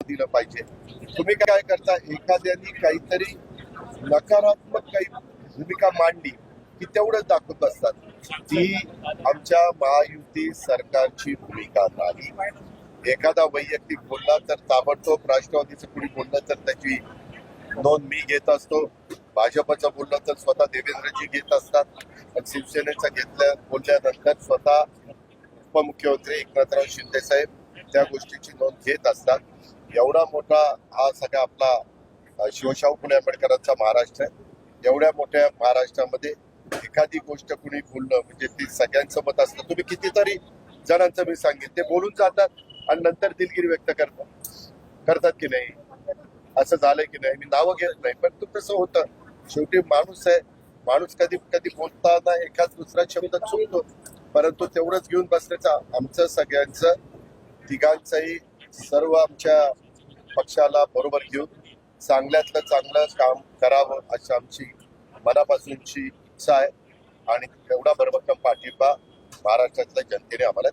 दिलं पाहिजे। तुम्ही काय करता, एखाद्याने काहीतरी नकारात्मक काही भूमिका मांडली की तेवढंच दाखवत असतात। ती आमच्या महायुती सरकारची भूमिका नाही। एखादा वैयक्तिक बोलला तर ताबडतोब राष्ट्रवादीचं कुणी बोललं तर त्याची नोंद मी घेत असतो। भाजपचं बोललं तर स्वतः देवेंद्रजी घेत असतात, पण शिवसेनेचं बोलल्यानंतर स्वतः उपमुख्यमंत्री एकनाथराव शिंदे साहेब त्या गोष्टीची नोंद घेत असतात। एवढा मोठा हा सगळा आपला शिवशाहू फुले आंबेडकरांचा महाराष्ट्र आहे। एवढ्या मोठ्या महाराष्ट्रामध्ये एखादी गोष्ट कुणी बोलणं म्हणजे ती सगळ्यांचं मत असतं। तुम्ही कितीतरी जणांचं मी सांगितलं, ते बोलून जातात आणि नंतर दिलगिरी व्यक्त करतात की नाही, असं झालंय की नाही। मी नावं घेत नाही, पण तू कसं होतं, शेवटी माणूस आहे। माणूस कधी कधी बोलताना एखाद दुसरा शब्द चुकतो, परंतु तेवढंच घेऊन बसण्याचं आमचं सगळ्यांचं तिघांचंही सर्व आमच्या पक्षाला बरोबर घेऊन चांगल्यातलं चांगलं काम करावं अशी आमची मनापासूनची इच्छा आहे। आणि एवढा भरभक्कम पाठिंबा महाराष्ट्रातल्या जनतेने आम्हाला